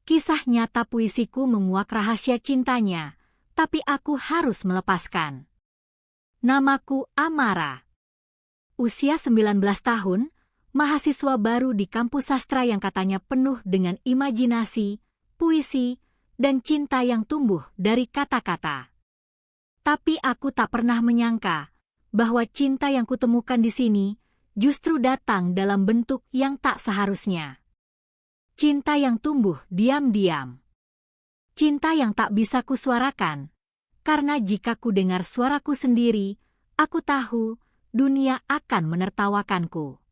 Kisah nyata puisiku menguak rahasia cintanya, tapi aku harus melepaskan. Namaku Amara. Usia 19 tahun, mahasiswa baru di kampus sastra yang katanya penuh dengan imajinasi, puisi, dan cinta yang tumbuh dari kata-kata. Tapi aku tak pernah menyangka bahwa cinta yang kutemukan di sini justru datang dalam bentuk yang tak seharusnya. Cinta yang tumbuh diam-diam. Cinta yang tak bisa kusuarakan, karena jika ku dengar suaraku sendiri, aku tahu dunia akan menertawakanku.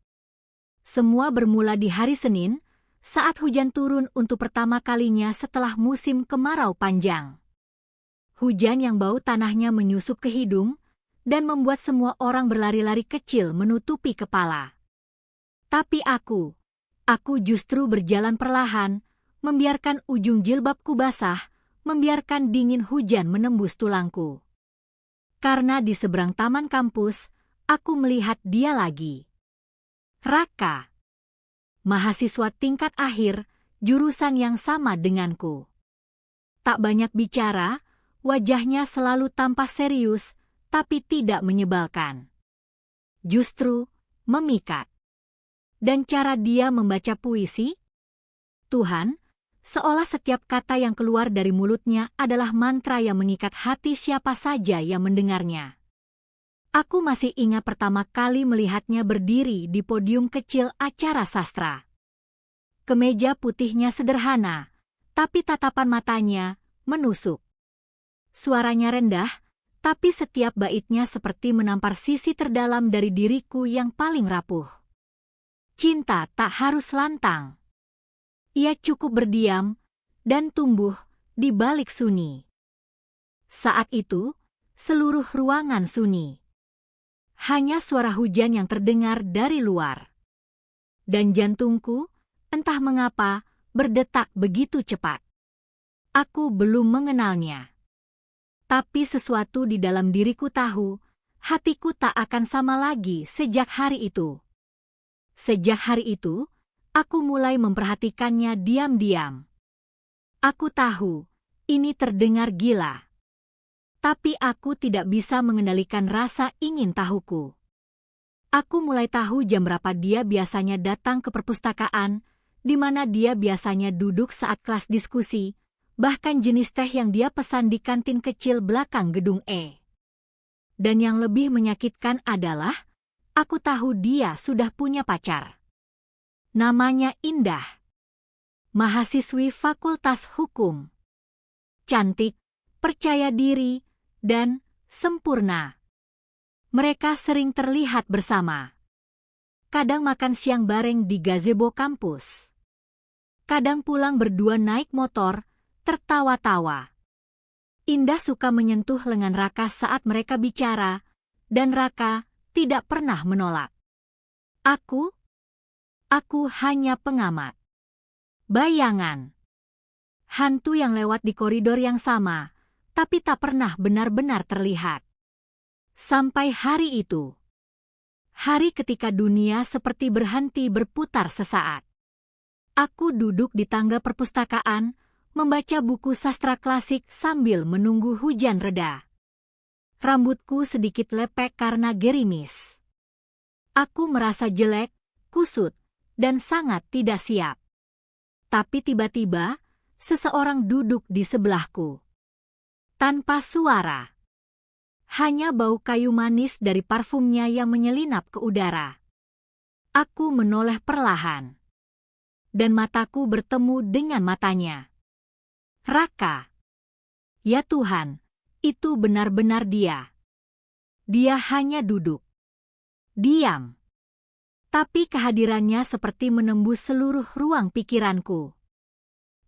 Semua bermula di hari Senin, saat hujan turun untuk pertama kalinya setelah musim kemarau panjang. Hujan yang bau tanahnya menyusup ke hidung, dan membuat semua orang berlari-lari kecil menutupi kepala. Tapi aku justru berjalan perlahan, membiarkan ujung jilbabku basah, membiarkan dingin hujan menembus tulangku. Karena di seberang taman kampus, aku melihat dia lagi. Raka. Mahasiswa tingkat akhir, jurusan yang sama denganku. Tak banyak bicara, wajahnya selalu tampak serius, tapi tidak menyebalkan. Justru memikat. Dan cara dia membaca puisi? Tuhan, seolah setiap kata yang keluar dari mulutnya adalah mantra yang mengikat hati siapa saja yang mendengarnya. Aku masih ingat pertama kali melihatnya berdiri di podium kecil acara sastra. Kemeja putihnya sederhana, tapi tatapan matanya menusuk. Suaranya rendah, tapi setiap baitnya seperti menampar sisi terdalam dari diriku yang paling rapuh. Cinta tak harus lantang. Ia cukup berdiam dan tumbuh di balik sunyi. Saat itu, seluruh ruangan sunyi. Hanya suara hujan yang terdengar dari luar. Dan jantungku, entah mengapa, berdetak begitu cepat. Aku belum mengenalnya. Tapi sesuatu di dalam diriku tahu, hatiku tak akan sama lagi sejak hari itu. Sejak hari itu, aku mulai memperhatikannya diam-diam. Aku tahu, ini terdengar gila. Tapi aku tidak bisa mengendalikan rasa ingin tahuku. Aku mulai tahu jam berapa dia biasanya datang ke perpustakaan, di mana dia biasanya duduk saat kelas diskusi, bahkan jenis teh yang dia pesan di kantin kecil belakang gedung E. Dan yang lebih menyakitkan adalah, aku tahu dia sudah punya pacar. Namanya Indah. Mahasiswi Fakultas Hukum. Cantik, percaya diri, dan sempurna. Mereka sering terlihat bersama. Kadang makan siang bareng di gazebo kampus. Kadang pulang berdua naik motor, tertawa-tawa. Indah suka menyentuh lengan Raka saat mereka bicara, dan Raka tidak pernah menolak. Aku hanya pengamat. Bayangan. Hantu yang lewat di koridor yang sama, tapi tak pernah benar-benar terlihat. Sampai hari itu. Hari ketika dunia seperti berhenti berputar sesaat. Aku duduk di tangga perpustakaan, membaca buku sastra klasik sambil menunggu hujan reda. Rambutku sedikit lepek karena gerimis. Aku merasa jelek, kusut, dan sangat tidak siap. Tapi tiba-tiba, seseorang duduk di sebelahku. Tanpa suara. Hanya bau kayu manis dari parfumnya yang menyelinap ke udara. Aku menoleh perlahan. Dan mataku bertemu dengan matanya. Raka. Ya Tuhan, itu benar-benar dia. Dia hanya duduk. Diam. Tapi kehadirannya seperti menembus seluruh ruang pikiranku.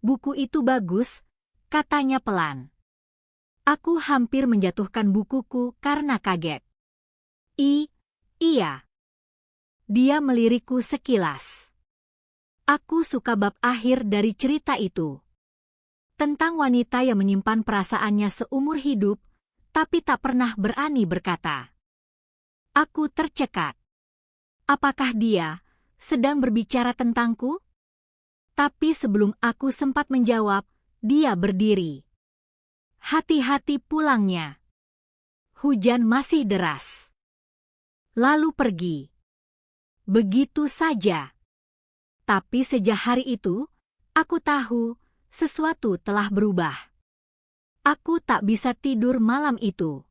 Buku itu bagus, katanya pelan. Aku hampir menjatuhkan bukuku karena kaget. Iya. Dia melirikku sekilas. Aku suka bab akhir dari cerita itu. Tentang wanita yang menyimpan perasaannya seumur hidup, tapi tak pernah berani berkata. Aku tercekat. Apakah dia sedang berbicara tentangku? Tapi sebelum aku sempat menjawab, dia berdiri. Hati-hati pulangnya. Hujan masih deras. Lalu pergi. Begitu saja. Tapi sejak hari itu, aku tahu sesuatu telah berubah. Aku tak bisa tidur malam itu.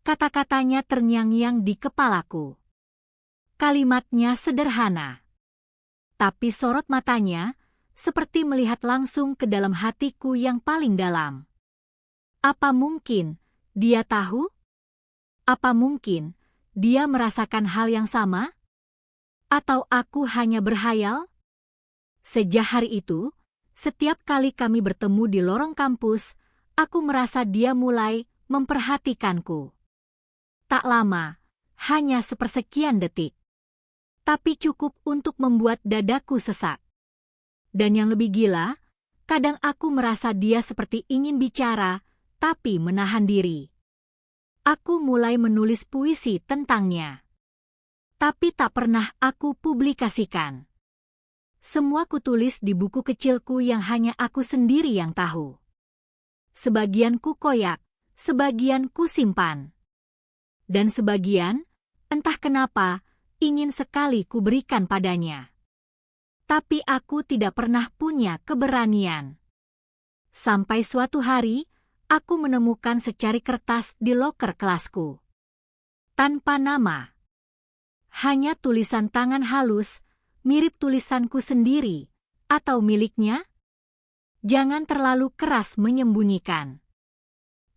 Kata-katanya terngiang-ngiang di kepalaku. Kalimatnya sederhana. Tapi sorot matanya seperti melihat langsung ke dalam hatiku yang paling dalam. Apa mungkin dia tahu? Apa mungkin dia merasakan hal yang sama? Atau aku hanya berhayal? Sejak hari itu, setiap kali kami bertemu di lorong kampus, aku merasa dia mulai memperhatikanku. Tak lama, hanya sepersekian detik. Tapi cukup untuk membuat dadaku sesak. Dan yang lebih gila, kadang aku merasa dia seperti ingin bicara, tapi menahan diri. Aku mulai menulis puisi tentangnya. Tapi tak pernah aku publikasikan. Semua kutulis di buku kecilku yang hanya aku sendiri yang tahu. Sebagian ku koyak, sebagian ku simpan. Dan sebagian, entah kenapa, ingin sekali kuberikan padanya. Tapi aku tidak pernah punya keberanian. Sampai suatu hari, aku menemukan secari kertas di loker kelasku. Tanpa nama. Hanya tulisan tangan halus, mirip tulisanku sendiri, atau miliknya? Jangan terlalu keras menyembunyikan.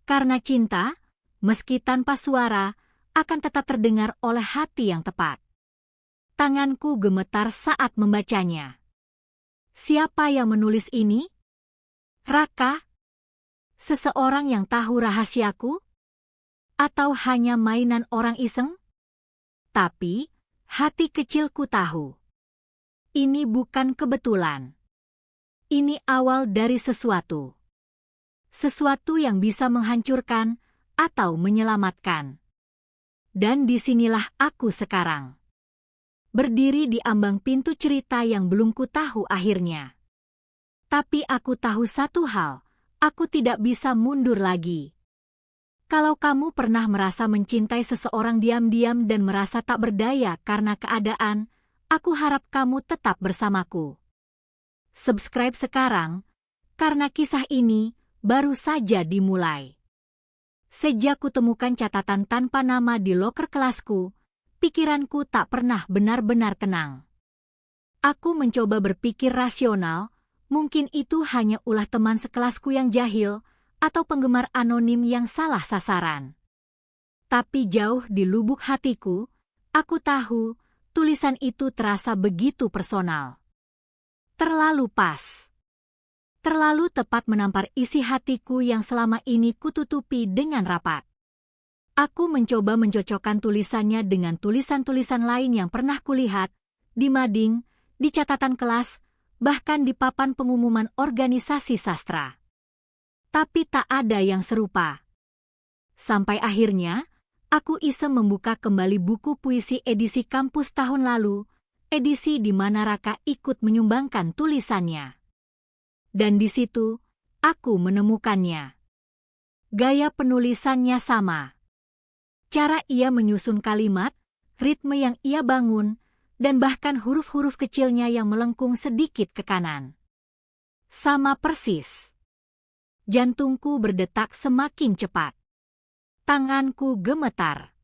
Karena cinta, meski tanpa suara, akan tetap terdengar oleh hati yang tepat. Tanganku gemetar saat membacanya. Siapa yang menulis ini? Raka? Seseorang yang tahu rahasiaku? Atau hanya mainan orang iseng? Tapi, hati kecilku tahu. Ini bukan kebetulan. Ini awal dari sesuatu. Sesuatu yang bisa menghancurkan atau menyelamatkan. Dan disinilah aku sekarang. Berdiri di ambang pintu cerita yang belum ku tahu akhirnya. Tapi aku tahu satu hal. Aku tidak bisa mundur lagi. Kalau kamu pernah merasa mencintai seseorang diam-diam dan merasa tak berdaya karena keadaan, aku harap kamu tetap bersamaku. Subscribe sekarang, karena kisah ini baru saja dimulai. Sejak kutemukan catatan tanpa nama di loker kelasku, pikiranku tak pernah benar-benar tenang. Aku mencoba berpikir rasional. Mungkin itu hanya ulah teman sekelasku yang jahil, atau penggemar anonim yang salah sasaran. Tapi jauh di lubuk hatiku, aku tahu tulisan itu terasa begitu personal. Terlalu pas. Terlalu tepat menampar isi hatiku yang selama ini kututupi dengan rapat. Aku mencoba mencocokkan tulisannya dengan tulisan-tulisan lain yang pernah kulihat, di mading, di catatan kelas, bahkan di papan pengumuman organisasi sastra. Tapi tak ada yang serupa. Sampai akhirnya, aku iseng membuka kembali buku puisi edisi kampus tahun lalu, edisi di mana Raka ikut menyumbangkan tulisannya. Dan di situ, aku menemukannya. Gaya penulisannya sama. Cara ia menyusun kalimat, ritme yang ia bangun, dan bahkan huruf-huruf kecilnya yang melengkung sedikit ke kanan. Sama persis. Jantungku berdetak semakin cepat. Tanganku gemetar.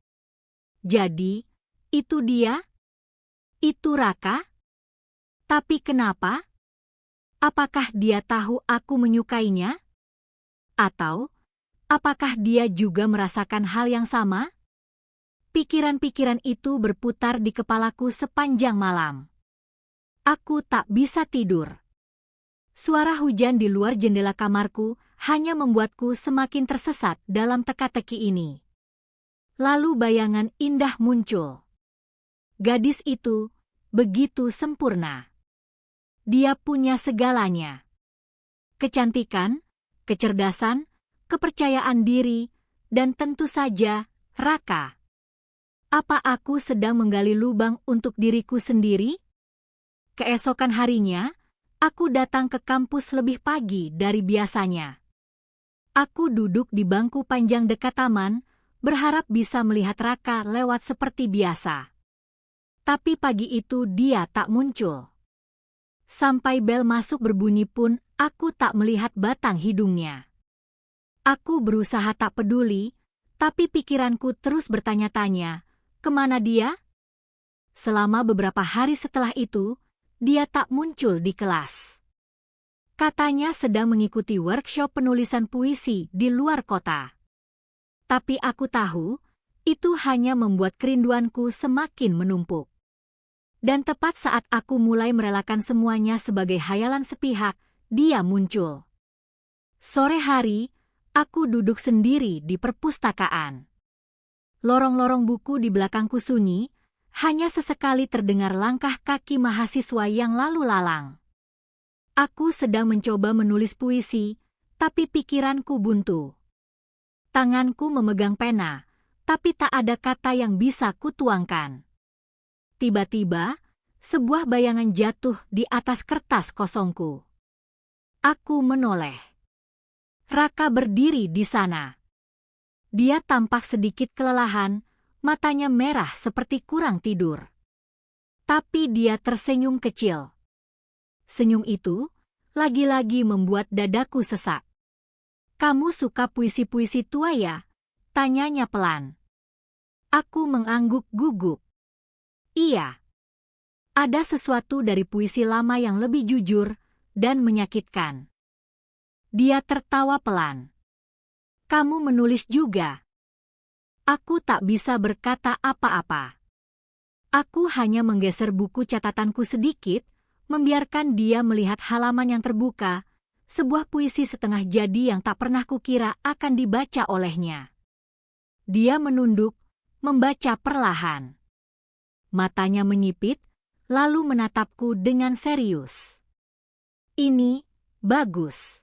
Jadi, itu dia? Itu Raka? Tapi kenapa? Apakah dia tahu aku menyukainya? Atau, apakah dia juga merasakan hal yang sama? Pikiran-pikiran itu berputar di kepalaku sepanjang malam. Aku tak bisa tidur. Suara hujan di luar jendela kamarku hanya membuatku semakin tersesat dalam teka-teki ini. Lalu bayangan indah muncul. Gadis itu begitu sempurna. Dia punya segalanya. Kecantikan, kecerdasan, kepercayaan diri, dan tentu saja Raka. Apa aku sedang menggali lubang untuk diriku sendiri? Keesokan harinya, Aku datang ke kampus lebih pagi dari biasanya. Aku duduk di bangku panjang dekat taman, berharap bisa melihat Raka lewat seperti biasa. Tapi pagi itu dia tak muncul. Sampai bel masuk berbunyi pun, aku tak melihat batang hidungnya. Aku berusaha tak peduli, tapi pikiranku terus bertanya-tanya, kemana dia? Selama beberapa hari setelah itu, dia tak muncul di kelas. Katanya sedang mengikuti workshop penulisan puisi di luar kota. Tapi aku tahu, itu hanya membuat kerinduanku semakin menumpuk. Dan tepat saat aku mulai merelakan semuanya sebagai hayalan sepihak, dia muncul. Sore hari, aku duduk sendiri di perpustakaan. Lorong-lorong buku di belakangku sunyi, hanya sesekali terdengar langkah kaki mahasiswa yang lalu lalang. Aku sedang mencoba menulis puisi, tapi pikiranku buntu. Tanganku memegang pena, tapi tak ada kata yang bisa kutuangkan. Tiba-tiba, sebuah bayangan jatuh di atas kertas kosongku. Aku menoleh. Raka berdiri di sana. Dia tampak sedikit kelelahan, matanya merah seperti kurang tidur. Tapi dia tersenyum kecil. Senyum itu, lagi-lagi membuat dadaku sesak. Kamu suka puisi-puisi tua ya? Tanyanya pelan. Aku mengangguk gugup. Iya. Ada sesuatu dari puisi lama yang lebih jujur dan menyakitkan. Dia tertawa pelan. Kamu menulis juga. Aku tak bisa berkata apa-apa. Aku hanya menggeser buku catatanku sedikit, membiarkan dia melihat halaman yang terbuka, sebuah puisi setengah jadi yang tak pernah kukira akan dibaca olehnya. Dia menunduk, membaca perlahan. Matanya menyipit, lalu menatapku dengan serius. Ini bagus.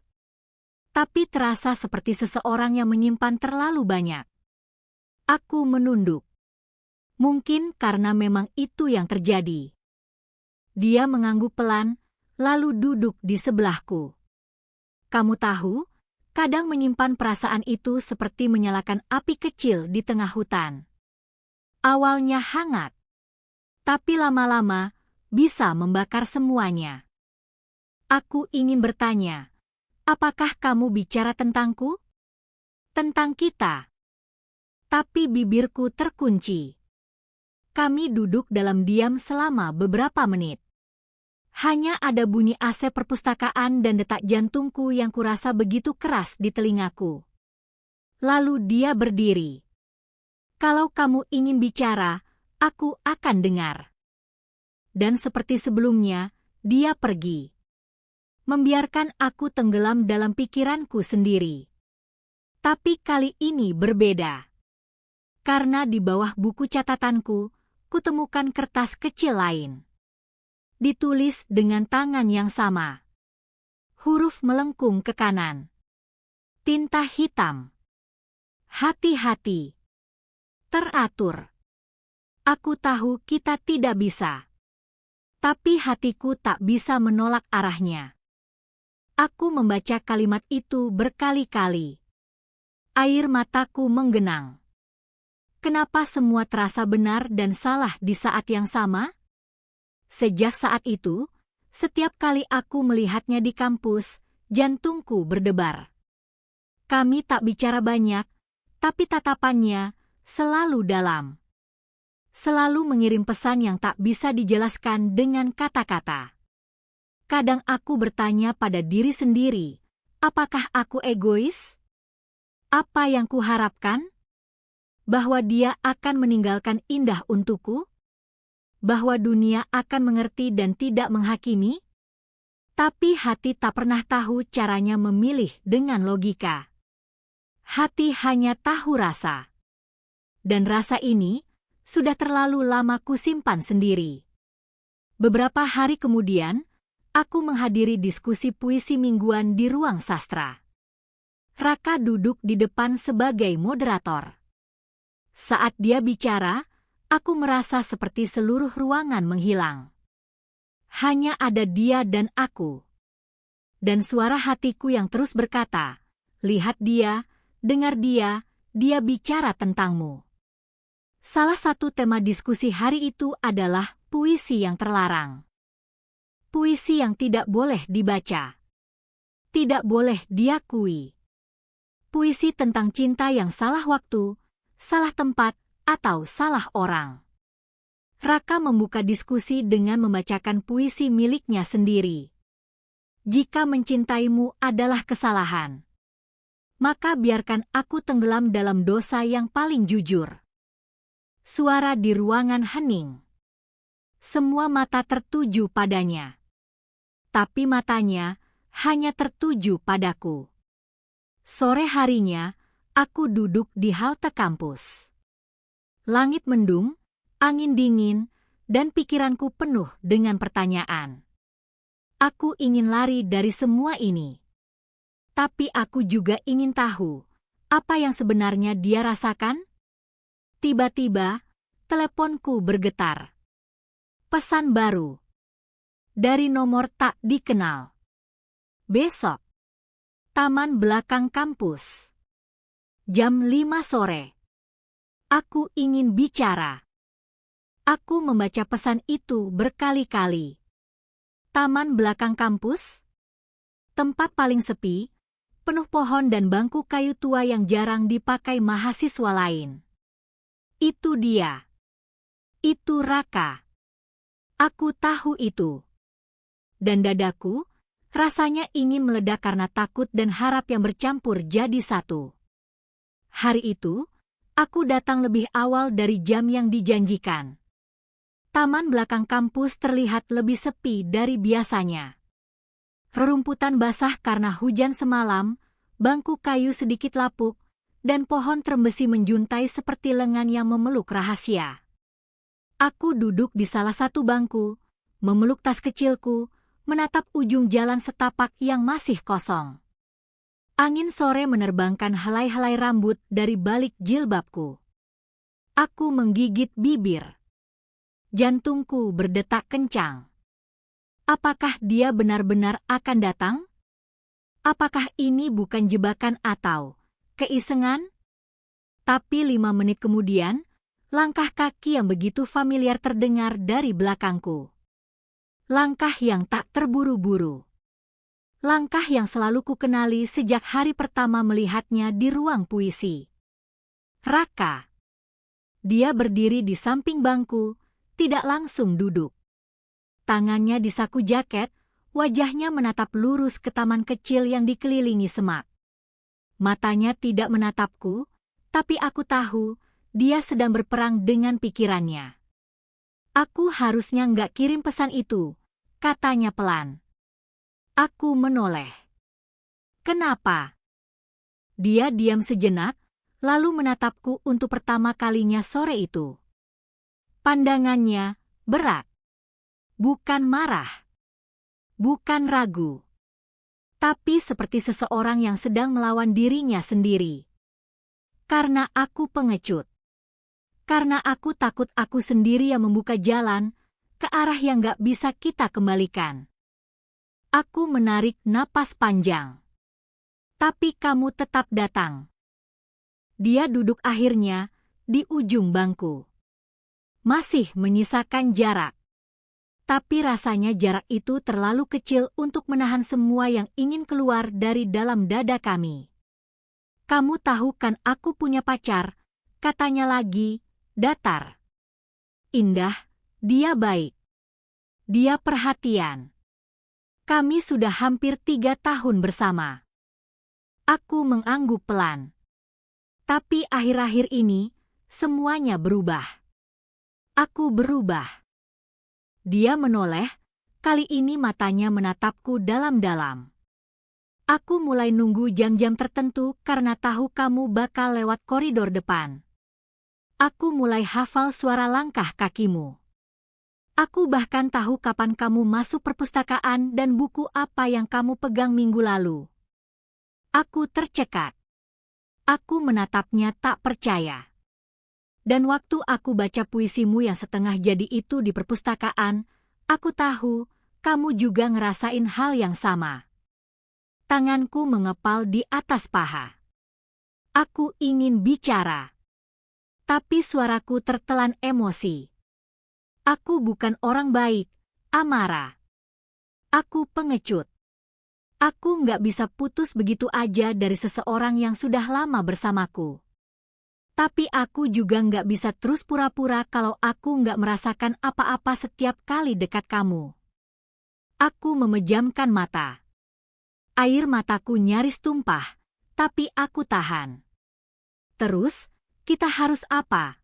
Tapi terasa seperti seseorang yang menyimpan terlalu banyak. Aku menunduk. Mungkin karena memang itu yang terjadi. Dia mengangguk pelan, lalu duduk di sebelahku. Kamu tahu, kadang menyimpan perasaan itu seperti menyalakan api kecil di tengah hutan. Awalnya hangat, tapi lama-lama bisa membakar semuanya. Aku ingin bertanya, apakah kamu bicara tentangku? Tentang kita. Tapi bibirku terkunci. Kami duduk dalam diam selama beberapa menit. Hanya ada bunyi AC perpustakaan dan detak jantungku yang kurasa begitu keras di telingaku. Lalu dia berdiri. Kalau kamu ingin bicara, aku akan dengar. Dan seperti sebelumnya, dia pergi. Membiarkan aku tenggelam dalam pikiranku sendiri. Tapi kali ini berbeda. Karena di bawah buku catatanku, kutemukan kertas kecil lain. Ditulis dengan tangan yang sama. Huruf melengkung ke kanan. Tinta hitam. Hati-hati. Teratur. Aku tahu kita tidak bisa. Tapi hatiku tak bisa menolak arahnya. Aku membaca kalimat itu berkali-kali. Air mataku menggenang. Kenapa semua terasa benar dan salah di saat yang sama? Sejak saat itu, setiap kali aku melihatnya di kampus, jantungku berdebar. Kami tak bicara banyak, tapi tatapannya selalu dalam. Selalu mengirim pesan yang tak bisa dijelaskan dengan kata-kata. Kadang aku bertanya pada diri sendiri, apakah aku egois? Apa yang kuharapkan? Bahwa dia akan meninggalkan indah untukku? Bahwa dunia akan mengerti dan tidak menghakimi? Tapi hati tak pernah tahu caranya memilih dengan logika. Hati hanya tahu rasa. Dan rasa ini sudah terlalu lama kusimpan sendiri. Beberapa hari kemudian, aku menghadiri diskusi puisi mingguan di ruang sastra. Raka duduk di depan sebagai moderator. Saat dia bicara, aku merasa seperti seluruh ruangan menghilang. Hanya ada dia dan aku. Dan suara hatiku yang terus berkata, lihat dia, dengar dia, dia bicara tentangmu. Salah satu tema diskusi hari itu adalah puisi yang terlarang. Puisi yang tidak boleh dibaca. Tidak boleh diakui. Puisi tentang cinta yang salah waktu, salah tempat, atau salah orang. Raka membuka diskusi dengan membacakan puisi miliknya sendiri. Jika mencintaimu adalah kesalahan, maka biarkan aku tenggelam dalam dosa yang paling jujur. Suara di ruangan hening. Semua mata tertuju padanya. Tapi matanya hanya tertuju padaku. Sore harinya, aku duduk di halte kampus. Langit mendung, angin dingin, dan pikiranku penuh dengan pertanyaan. Aku ingin lari dari semua ini. Tapi aku juga ingin tahu, apa yang sebenarnya dia rasakan? Tiba-tiba, teleponku bergetar. Pesan baru. Dari nomor tak dikenal. Besok. Taman belakang kampus. Jam 5 sore. Aku ingin bicara. Aku membaca pesan itu berkali-kali. Taman belakang kampus? Tempat paling sepi, penuh pohon dan bangku kayu tua yang jarang dipakai mahasiswa lain. Itu dia. Itu Raka. Aku tahu itu. Dan dadaku, rasanya ingin meledak karena takut dan harap yang bercampur jadi satu. Hari itu, aku datang lebih awal dari jam yang dijanjikan. Taman belakang kampus terlihat lebih sepi dari biasanya. Rerumputan basah karena hujan semalam, bangku kayu sedikit lapuk, dan pohon trembesi menjuntai seperti lengan yang memeluk rahasia. Aku duduk di salah satu bangku, memeluk tas kecilku, menatap ujung jalan setapak yang masih kosong. Angin sore menerbangkan helai-helai rambut dari balik jilbabku. Aku menggigit bibir. Jantungku berdetak kencang. Apakah dia benar-benar akan datang? Apakah ini bukan jebakan atau keisengan? Tapi 5 menit kemudian, langkah kaki yang begitu familiar terdengar dari belakangku. Langkah yang tak terburu-buru. Langkah yang selalu kukenali sejak hari pertama melihatnya di ruang puisi. Raka. Dia berdiri di samping bangku, tidak langsung duduk. Tangannya di saku jaket, wajahnya menatap lurus ke taman kecil yang dikelilingi semak. Matanya tidak menatapku, tapi aku tahu dia sedang berperang dengan pikirannya. Aku harusnya nggak kirim pesan itu, katanya pelan. Aku menoleh. Kenapa? Dia diam sejenak, lalu menatapku untuk pertama kalinya sore itu. Pandangannya berat. Bukan marah. Bukan ragu. Tapi seperti seseorang yang sedang melawan dirinya sendiri. Karena aku pengecut. Karena aku takut aku sendiri yang membuka jalan ke arah yang gak bisa kita kembalikan. Aku menarik napas panjang. Tapi kamu tetap datang. Dia duduk akhirnya di ujung bangku. Masih menyisakan jarak. Tapi rasanya jarak itu terlalu kecil untuk menahan semua yang ingin keluar dari dalam dada kami. Kamu tahu kan aku punya pacar, katanya lagi, datar. Indah, dia baik. Dia perhatian. Kami sudah hampir 3 tahun bersama. Aku mengangguk pelan. Tapi akhir-akhir ini, semuanya berubah. Aku berubah. Dia menoleh, kali ini matanya menatapku dalam-dalam. Aku mulai nunggu jam-jam tertentu karena tahu kamu bakal lewat koridor depan. Aku mulai hafal suara langkah kakimu. Aku bahkan tahu kapan kamu masuk perpustakaan dan buku apa yang kamu pegang minggu lalu. Aku tercekat. Aku menatapnya tak percaya. Dan waktu aku baca puisimu yang setengah jadi itu di perpustakaan, aku tahu kamu juga ngerasain hal yang sama. Tanganku mengepal di atas paha. Aku ingin bicara, tapi suaraku tertelan emosi. Aku bukan orang baik, Amara. Aku pengecut. Aku nggak bisa putus begitu aja dari seseorang yang sudah lama bersamaku. Tapi aku juga nggak bisa terus pura-pura kalau aku nggak merasakan apa-apa setiap kali dekat kamu. Aku memejamkan mata. Air mataku nyaris tumpah, tapi aku tahan. Terus, kita harus apa?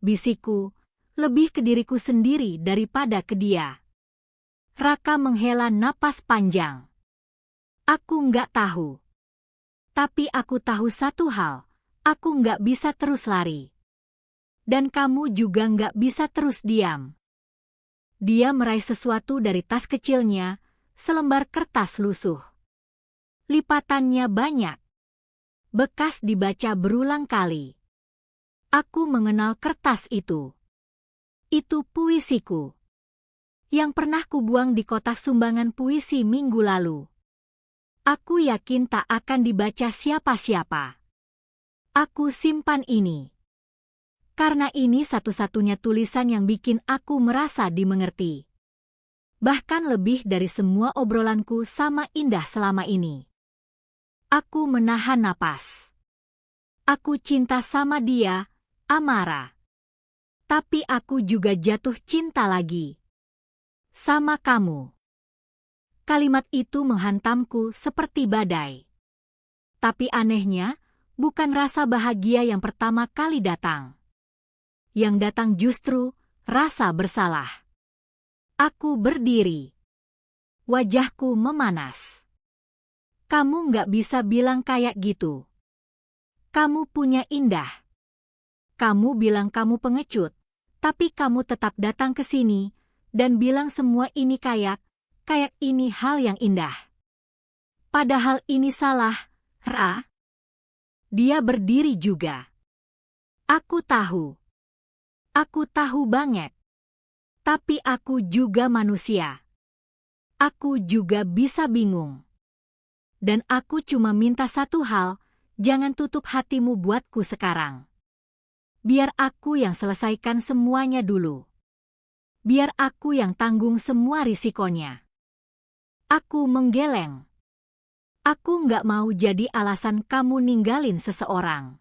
Bisikku, lebih ke diriku sendiri daripada ke dia. Raka menghela napas panjang. Aku nggak tahu. Tapi aku tahu satu hal, aku nggak bisa terus lari. Dan kamu juga nggak bisa terus diam. Dia meraih sesuatu dari tas kecilnya, selembar kertas lusuh. Lipatannya banyak. Bekas dibaca berulang kali. Aku mengenal kertas itu. Itu puisiku. Yang pernah kubuang di kotak sumbangan puisi minggu lalu. Aku yakin tak akan dibaca siapa-siapa. Aku simpan ini. Karena ini satu-satunya tulisan yang bikin aku merasa dimengerti. Bahkan lebih dari semua obrolanku sama Indah selama ini. Aku menahan napas. Aku cinta sama dia, Amara. Tapi aku juga jatuh cinta lagi. Sama kamu. Kalimat itu menghantamku seperti badai. Tapi anehnya, bukan rasa bahagia yang pertama kali datang. Yang datang justru rasa bersalah. Aku berdiri. Wajahku memanas. Kamu nggak bisa bilang kayak gitu. Kamu punya Indah. Kamu bilang kamu pengecut, tapi kamu tetap datang ke sini dan bilang semua ini kayak ini hal yang indah. Padahal ini salah, Ra. Dia berdiri juga. Aku tahu. Aku tahu banget. Tapi aku juga manusia. Aku juga bisa bingung. Dan aku cuma minta satu hal, jangan tutup hatimu buatku sekarang. Biar aku yang selesaikan semuanya dulu. Biar aku yang tanggung semua risikonya. Aku menggeleng. Aku nggak mau jadi alasan kamu ninggalin seseorang.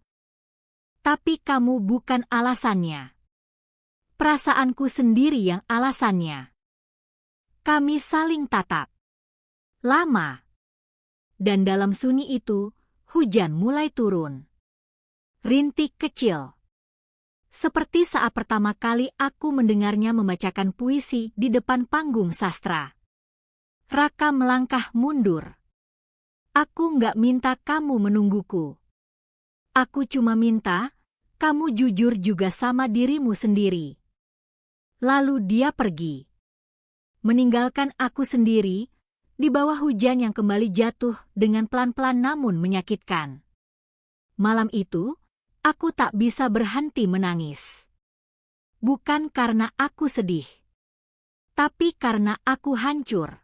Tapi kamu bukan alasannya. Perasaanku sendiri yang alasannya. Kami saling tatap. Lama. Dan dalam sunyi itu, hujan mulai turun. Rintik kecil. Seperti saat pertama kali aku mendengarnya membacakan puisi di depan panggung sastra. Raka melangkah mundur. Aku nggak minta kamu menungguku. Aku cuma minta, kamu jujur juga sama dirimu sendiri. Lalu dia pergi. Meninggalkan aku sendiri, di bawah hujan yang kembali jatuh dengan pelan-pelan namun menyakitkan. Malam itu, aku tak bisa berhenti menangis. Bukan karena aku sedih, tapi karena aku hancur.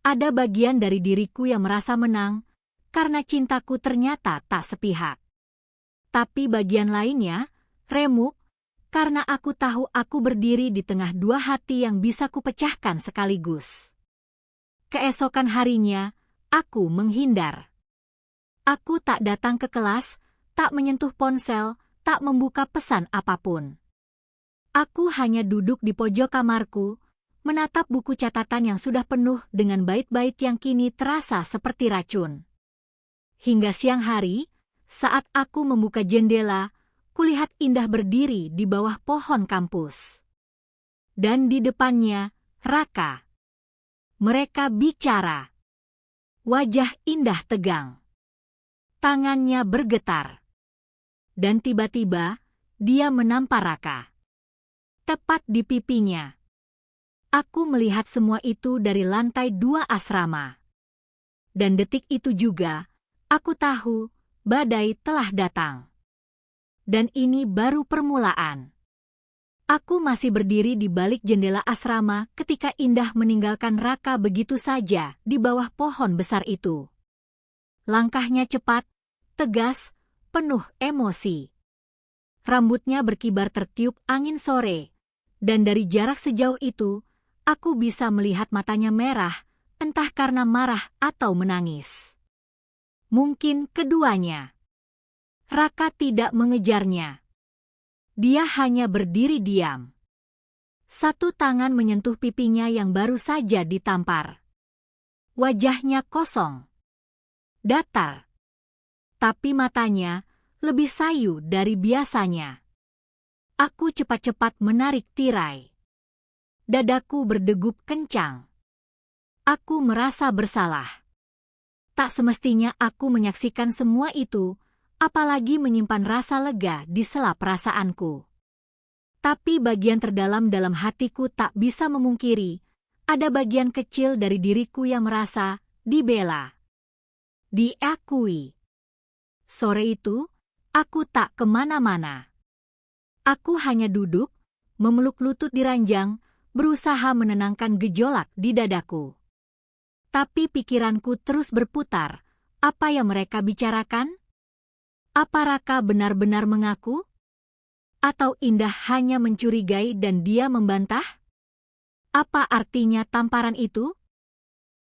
Ada bagian dari diriku yang merasa menang, karena cintaku ternyata tak sepihak. Tapi bagian lainnya, remuk, karena aku tahu aku berdiri di tengah dua hati yang bisa kupecahkan sekaligus. Keesokan harinya, aku menghindar. Aku tak datang ke kelas, tak menyentuh ponsel, tak membuka pesan apapun. Aku hanya duduk di pojok kamarku, menatap buku catatan yang sudah penuh dengan bait-bait yang kini terasa seperti racun. Hingga siang hari, saat aku membuka jendela, kulihat Indah berdiri di bawah pohon kampus. Dan di depannya, Raka. Mereka bicara. Wajah Indah tegang. Tangannya bergetar. Dan tiba-tiba, dia menampar Raka. Tepat di pipinya. Aku melihat semua itu dari lantai 2 asrama. Dan detik itu juga, aku tahu, badai telah datang. Dan ini baru permulaan. Aku masih berdiri di balik jendela asrama ketika Indah meninggalkan Raka begitu saja di bawah pohon besar itu. Langkahnya cepat, tegas, penuh emosi. Rambutnya berkibar tertiup angin sore, dan dari jarak sejauh itu, aku bisa melihat matanya merah, entah karena marah atau menangis. Mungkin keduanya. Raka tidak mengejarnya. Dia hanya berdiri diam. Satu tangan menyentuh pipinya yang baru saja ditampar. Wajahnya kosong, datar. Tapi matanya lebih sayu dari biasanya. Aku cepat-cepat menarik tirai. Dadaku berdegup kencang. Aku merasa bersalah. Tak semestinya aku menyaksikan semua itu, apalagi menyimpan rasa lega di sela perasaanku. Tapi bagian terdalam dalam hatiku tak bisa memungkiri, ada bagian kecil dari diriku yang merasa dibela, diakui. Sore itu, aku tak kemana-mana. Aku hanya duduk, memeluk lutut di ranjang, berusaha menenangkan gejolak di dadaku. Tapi pikiranku terus berputar, apa yang mereka bicarakan? Apa Raka benar-benar mengaku? Atau Indah hanya mencurigai dan dia membantah? Apa artinya tamparan itu?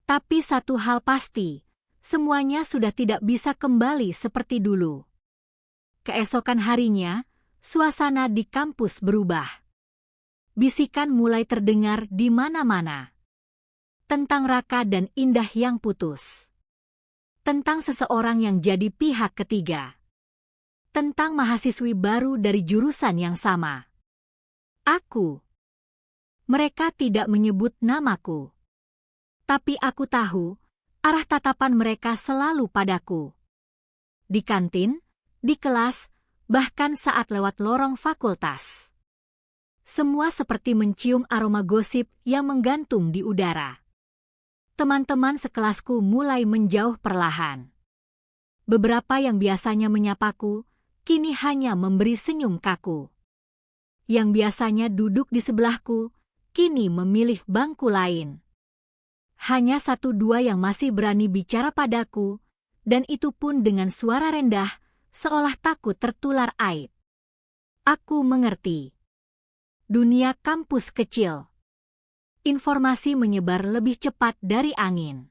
Tapi satu hal pasti, semuanya sudah tidak bisa kembali seperti dulu. Keesokan harinya, suasana di kampus berubah. Bisikan mulai terdengar di mana-mana. Tentang Raka dan Indah yang putus. Tentang seseorang yang jadi pihak ketiga. Tentang mahasiswi baru dari jurusan yang sama. Aku. Mereka tidak menyebut namaku. Tapi aku tahu, arah tatapan mereka selalu padaku. Di kantin, di kelas, bahkan saat lewat lorong fakultas. Semua seperti mencium aroma gosip yang menggantung di udara. Teman-teman sekelasku mulai menjauh perlahan. Beberapa yang biasanya menyapaku, kini hanya memberi senyum kaku. Yang biasanya duduk di sebelahku, kini memilih bangku lain. Hanya satu dua yang masih berani bicara padaku, dan itu pun dengan suara rendah, seolah takut tertular aib. Aku mengerti. Dunia kampus kecil. Informasi menyebar lebih cepat dari angin.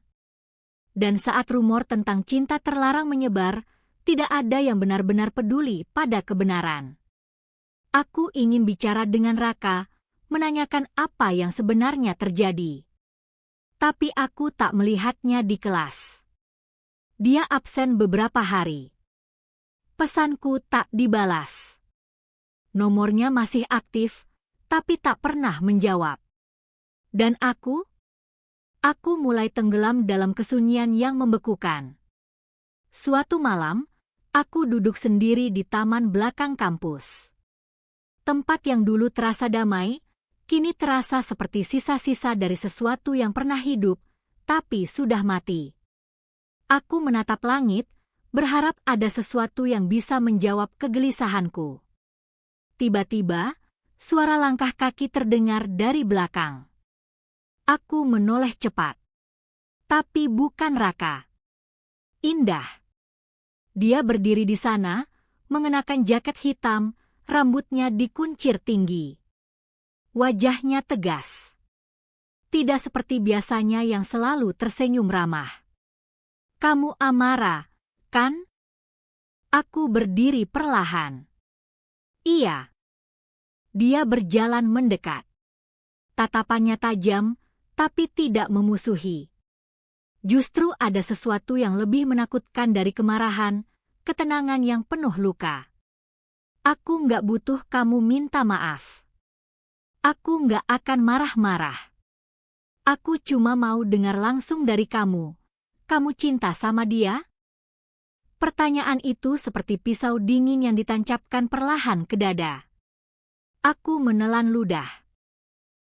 Dan saat rumor tentang cinta terlarang menyebar, tidak ada yang benar-benar peduli pada kebenaran. Aku ingin bicara dengan Raka, menanyakan apa yang sebenarnya terjadi. Tapi aku tak melihatnya di kelas. Dia absen beberapa hari. Pesanku tak dibalas. Nomornya masih aktif, tapi tak pernah menjawab. Dan aku mulai tenggelam dalam kesunyian yang membekukan. Suatu malam, aku duduk sendiri di taman belakang kampus. Tempat yang dulu terasa damai, kini terasa seperti sisa-sisa dari sesuatu yang pernah hidup, tapi sudah mati. Aku menatap langit, berharap ada sesuatu yang bisa menjawab kegelisahanku. Tiba-tiba, suara langkah kaki terdengar dari belakang. Aku menoleh cepat. Tapi bukan Raka. Indah. Dia berdiri di sana, mengenakan jaket hitam, rambutnya dikuncir tinggi. Wajahnya tegas. Tidak seperti biasanya yang selalu tersenyum ramah. Kamu Amara, kan? Aku berdiri perlahan. Iya. Dia berjalan mendekat. Tatapannya tajam, tapi tidak memusuhi. Justru ada sesuatu yang lebih menakutkan dari kemarahan, ketenangan yang penuh luka. Aku nggak butuh kamu minta maaf. Aku nggak akan marah-marah. Aku cuma mau dengar langsung dari kamu. Kamu cinta sama dia? Pertanyaan itu seperti pisau dingin yang ditancapkan perlahan ke dada. Aku menelan ludah.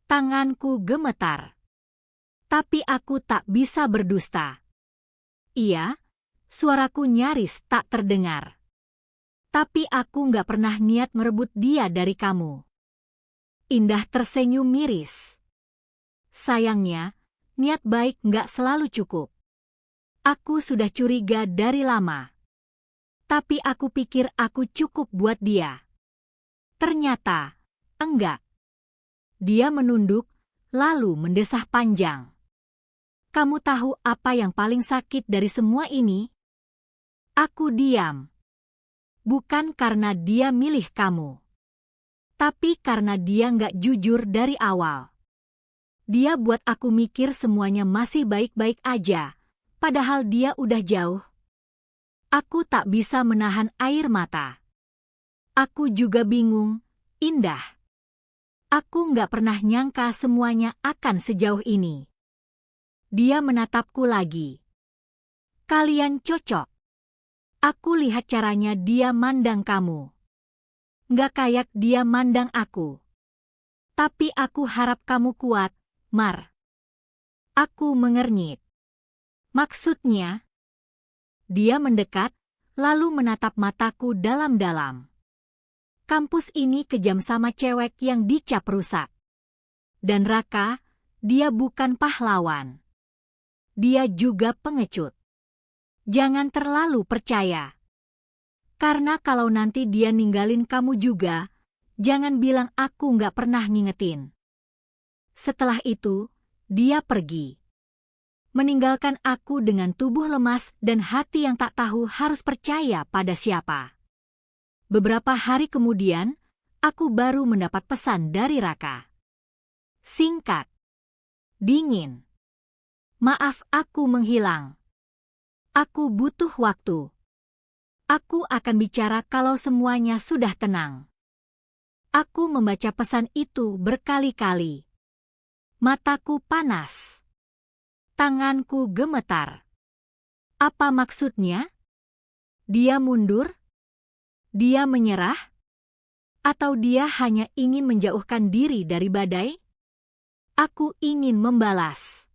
Tanganku gemetar. Tapi aku tak bisa berdusta. Iya, suaraku nyaris tak terdengar. Tapi aku nggak pernah niat merebut dia dari kamu. Indah tersenyum miris. Sayangnya, niat baik nggak selalu cukup. Aku sudah curiga dari lama. Tapi aku pikir aku cukup buat dia. Ternyata, enggak. Dia menunduk, lalu mendesah panjang. Kamu tahu apa yang paling sakit dari semua ini? Aku diam. Bukan karena dia milih kamu. Tapi karena dia nggak jujur dari awal. Dia buat aku mikir semuanya masih baik-baik aja, padahal dia udah jauh. Aku tak bisa menahan air mata. Aku juga bingung, Indah. Aku nggak pernah nyangka semuanya akan sejauh ini. Dia menatapku lagi. Kalian cocok. Aku lihat caranya dia mandang kamu. Nggak kayak dia mandang aku. Tapi aku harap kamu kuat, Mar. Aku mengernyit. Maksudnya? Dia mendekat, lalu menatap mataku dalam-dalam. Kampus ini kejam sama cewek yang dicap rusak. Dan Raka, dia bukan pahlawan. Dia juga pengecut. Jangan terlalu percaya. Karena kalau nanti dia ninggalin kamu juga, jangan bilang aku nggak pernah ngingetin. Setelah itu, dia pergi. Meninggalkan aku dengan tubuh lemas dan hati yang tak tahu harus percaya pada siapa. Beberapa hari kemudian, aku baru mendapat pesan dari Raka. Singkat. Dingin. Maaf aku menghilang. Aku butuh waktu. Aku akan bicara kalau semuanya sudah tenang. Aku membaca pesan itu berkali-kali. Mataku panas. Tanganku gemetar. Apa maksudnya? Dia mundur? Dia menyerah? Atau dia hanya ingin menjauhkan diri dari badai? Aku ingin membalas.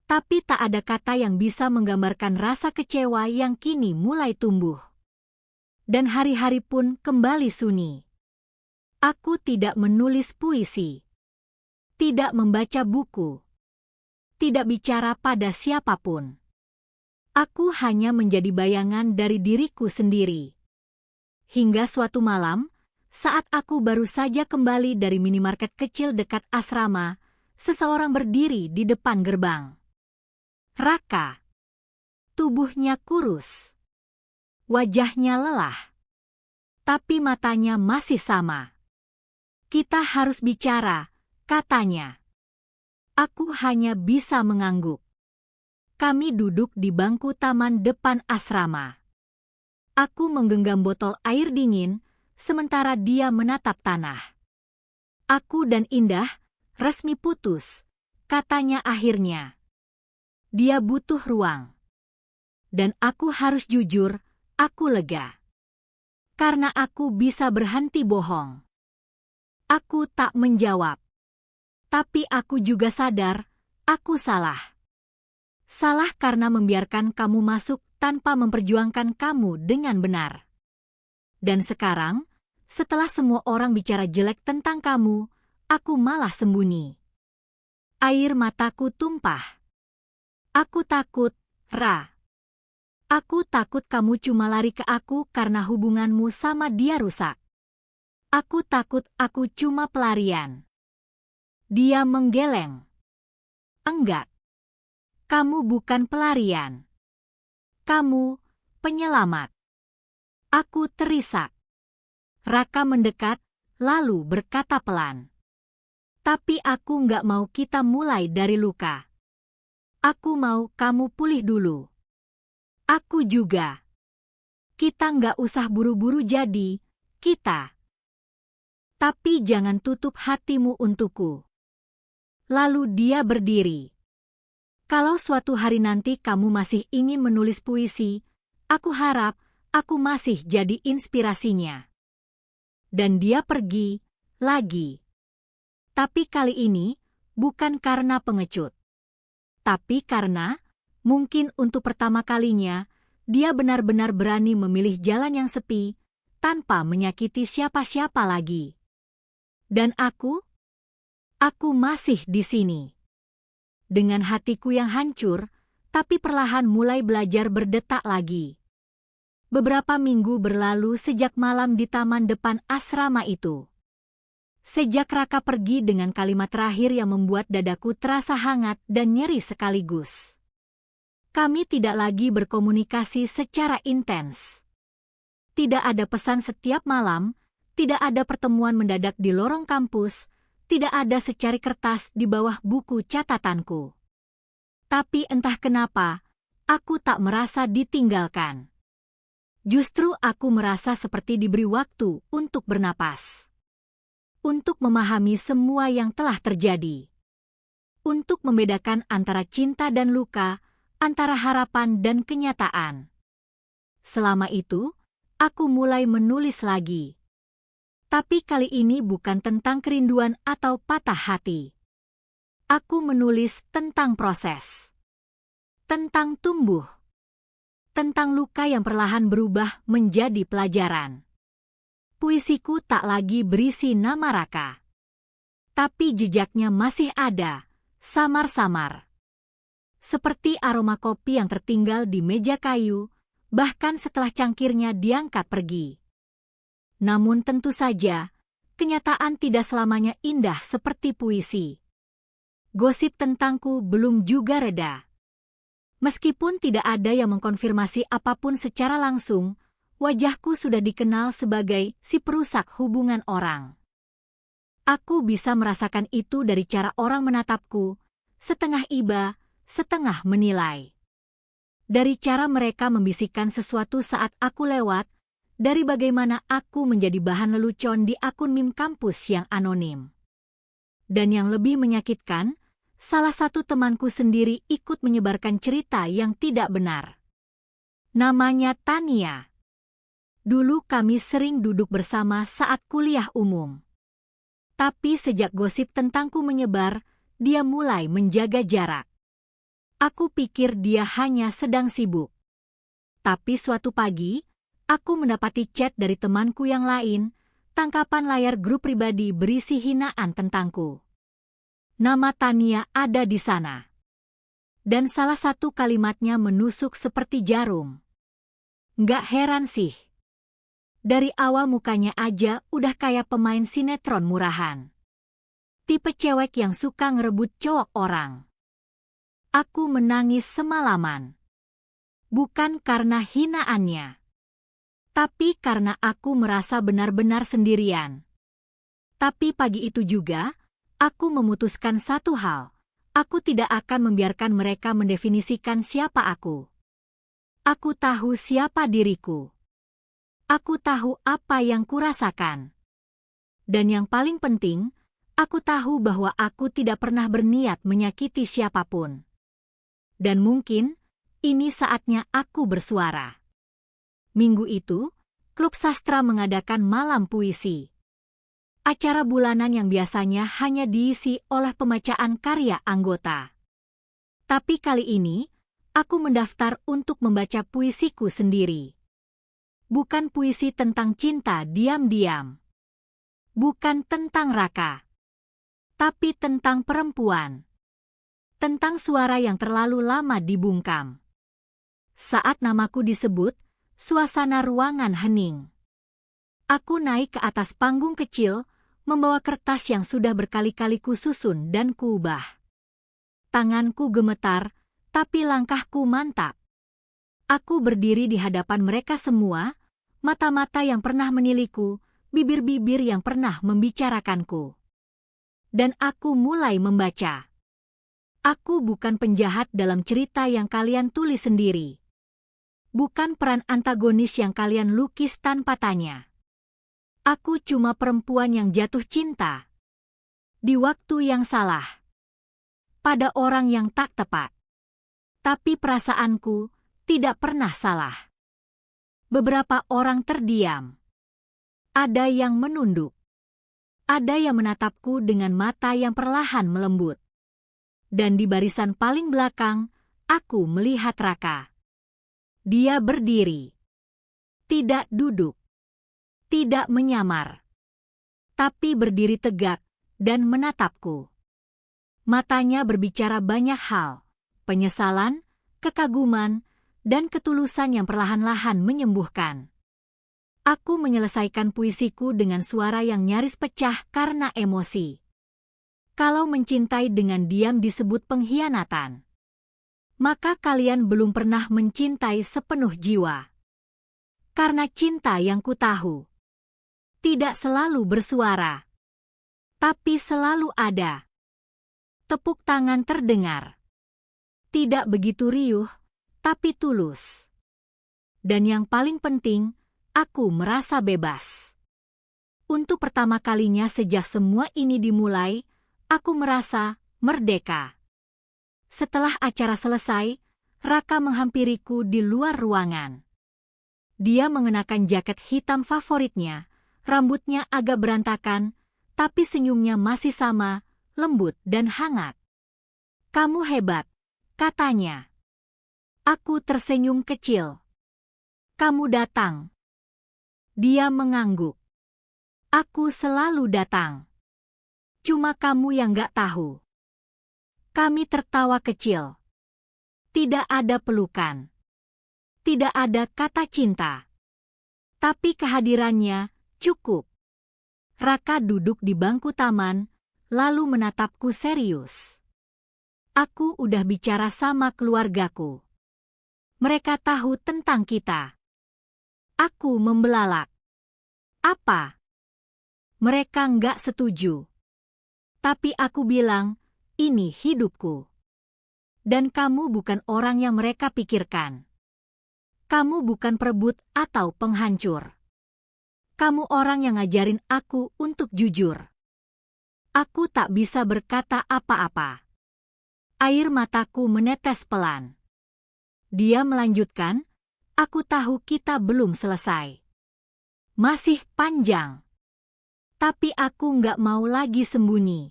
Tapi tak ada kata yang bisa menggambarkan rasa kecewa yang kini mulai tumbuh. Dan hari-hari pun kembali sunyi. Aku tidak menulis puisi. Tidak membaca buku. Tidak bicara pada siapapun. Aku hanya menjadi bayangan dari diriku sendiri. Hingga suatu malam, saat aku baru saja kembali dari minimarket kecil dekat asrama, seseorang berdiri di depan gerbang. Raka. Tubuhnya kurus. Wajahnya lelah. Tapi matanya masih sama. Kita harus bicara, katanya. Aku hanya bisa mengangguk. Kami duduk di bangku taman depan asrama. Aku menggenggam botol air dingin, sementara dia menatap tanah. Aku dan Indah resmi putus, katanya akhirnya. Dia butuh ruang. Dan aku harus jujur, aku lega. Karena aku bisa berhenti bohong. Aku tak menjawab. Tapi aku juga sadar, aku salah. Salah karena membiarkan kamu masuk tanpa memperjuangkan kamu dengan benar. Dan sekarang, setelah semua orang bicara jelek tentang kamu, aku malah sembunyi. Air mataku tumpah. Aku takut, Ra. Aku takut kamu cuma lari ke aku karena hubunganmu sama dia rusak. Aku takut aku cuma pelarian. Dia menggeleng. Enggak. Kamu bukan pelarian. Kamu penyelamat. Aku terisak. Raka mendekat, lalu berkata pelan. Tapi aku nggak mau kita mulai dari luka. Aku mau kamu pulih dulu. Aku juga. Kita nggak usah buru-buru jadi, kita. Tapi jangan tutup hatimu untukku. Lalu dia berdiri. Kalau suatu hari nanti kamu masih ingin menulis puisi, aku harap aku masih jadi inspirasinya. Dan dia pergi, lagi. Tapi kali ini, bukan karena pengecut. Tapi karena, mungkin untuk pertama kalinya, dia benar-benar berani memilih jalan yang sepi, tanpa menyakiti siapa-siapa lagi. Dan aku masih di sini. Dengan hatiku yang hancur, tapi perlahan mulai belajar berdetak lagi. Beberapa minggu berlalu sejak malam di taman depan asrama itu. Sejak Raka pergi dengan kalimat terakhir yang membuat dadaku terasa hangat dan nyeri sekaligus. Kami tidak lagi berkomunikasi secara intens. Tidak ada pesan setiap malam, tidak ada pertemuan mendadak di lorong kampus, tidak ada secari kertas di bawah buku catatanku. Tapi entah kenapa, aku tak merasa ditinggalkan. Justru aku merasa seperti diberi waktu untuk bernapas. Untuk memahami semua yang telah terjadi. Untuk membedakan antara cinta dan luka, antara harapan dan kenyataan. Selama itu, aku mulai menulis lagi. Tapi kali ini bukan tentang kerinduan atau patah hati. Aku menulis tentang proses. Tentang tumbuh. Tentang luka yang perlahan berubah menjadi pelajaran. Puisiku tak lagi berisi nama Raka. Tapi jejaknya masih ada, samar-samar. Seperti aroma kopi yang tertinggal di meja kayu, bahkan setelah cangkirnya diangkat pergi. Namun tentu saja, kenyataan tidak selamanya indah seperti puisi. Gosip tentangku belum juga reda. Meskipun tidak ada yang mengkonfirmasi apapun secara langsung, wajahku sudah dikenal sebagai si perusak hubungan orang. Aku bisa merasakan itu dari cara orang menatapku, setengah iba, setengah menilai. Dari cara mereka membisikkan sesuatu saat aku lewat, dari bagaimana aku menjadi bahan lelucon di akun meme kampus yang anonim. Dan yang lebih menyakitkan, salah satu temanku sendiri ikut menyebarkan cerita yang tidak benar. Namanya Tania. Dulu kami sering duduk bersama saat kuliah umum. Tapi sejak gosip tentangku menyebar, dia mulai menjaga jarak. Aku pikir dia hanya sedang sibuk. Tapi suatu pagi, aku mendapati chat dari temanku yang lain, tangkapan layar grup pribadi berisi hinaan tentangku. Nama Tania ada di sana. Dan salah satu kalimatnya menusuk seperti jarum. Nggak heran sih. Dari awal mukanya aja udah kayak pemain sinetron murahan. Tipe cewek yang suka ngerebut cowok orang. Aku menangis semalaman. Bukan karena hinaannya. Tapi karena aku merasa benar-benar sendirian. Tapi pagi itu juga, aku memutuskan satu hal. Aku tidak akan membiarkan mereka mendefinisikan siapa aku. Aku tahu siapa diriku. Aku tahu apa yang kurasakan. Dan yang paling penting, aku tahu bahwa aku tidak pernah berniat menyakiti siapapun. Dan mungkin, ini saatnya aku bersuara. Minggu itu, Klub Sastra mengadakan malam puisi. Acara bulanan yang biasanya hanya diisi oleh pembacaan karya anggota. Tapi kali ini, aku mendaftar untuk membaca puisiku sendiri. Bukan puisi tentang cinta diam-diam. Bukan tentang Raka. Tapi tentang perempuan. Tentang suara yang terlalu lama dibungkam. Saat namaku disebut, suasana ruangan hening. Aku naik ke atas panggung kecil, membawa kertas yang sudah berkali-kali kususun dan kuubah. Tanganku gemetar, tapi langkahku mantap. Aku berdiri di hadapan mereka semua, mata-mata yang pernah meniliku, bibir-bibir yang pernah membicarakanku. Dan aku mulai membaca. Aku bukan penjahat dalam cerita yang kalian tulis sendiri. Bukan peran antagonis yang kalian lukis tanpa tanya. Aku cuma perempuan yang jatuh cinta. Di waktu yang salah. Pada orang yang tak tepat. Tapi perasaanku tidak pernah salah. Beberapa orang terdiam. Ada yang menunduk. Ada yang menatapku dengan mata yang perlahan melembut. Dan di barisan paling belakang, aku melihat Raka. Dia berdiri. Tidak duduk. Tidak menyamar. Tapi berdiri tegak dan menatapku. Matanya berbicara banyak hal. Penyesalan, kekaguman, dan ketulusan yang perlahan-lahan menyembuhkan. Aku menyelesaikan puisiku dengan suara yang nyaris pecah karena emosi. Kalau mencintai dengan diam disebut pengkhianatan, maka kalian belum pernah mencintai sepenuh jiwa. Karena cinta yang kutahu tidak selalu bersuara, tapi selalu ada. Tepuk tangan terdengar. Tidak begitu riuh, tapi tulus. Dan yang paling penting, aku merasa bebas. Untuk pertama kalinya sejak semua ini dimulai, aku merasa merdeka. Setelah acara selesai, Raka menghampiriku di luar ruangan. Dia mengenakan jaket hitam favoritnya, rambutnya agak berantakan, tapi senyumnya masih sama, lembut dan hangat. "Kamu hebat," katanya. Aku tersenyum kecil. "Kamu datang." Dia mengangguk. "Aku selalu datang. Cuma kamu yang gak tahu." Kami tertawa kecil. Tidak ada pelukan. Tidak ada kata cinta. Tapi kehadirannya cukup. Raka duduk di bangku taman, lalu menatapku serius. "Aku udah bicara sama keluargaku. Mereka tahu tentang kita." Aku membelalak. "Apa?" "Mereka nggak setuju. Tapi aku bilang, ini hidupku. Dan kamu bukan orang yang mereka pikirkan. Kamu bukan perebut atau penghancur. Kamu orang yang ngajarin aku untuk jujur." Aku tak bisa berkata apa-apa. Air mataku menetes pelan. Dia melanjutkan, "Aku tahu kita belum selesai. Masih panjang. Tapi aku nggak mau lagi sembunyi.